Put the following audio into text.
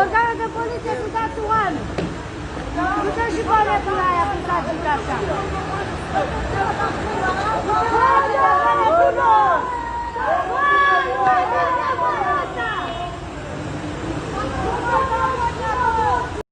Organul de poliție cu dați oameni. Du-te și bane până aia cu dați așa. Bane, bane, bine! Bane, bane!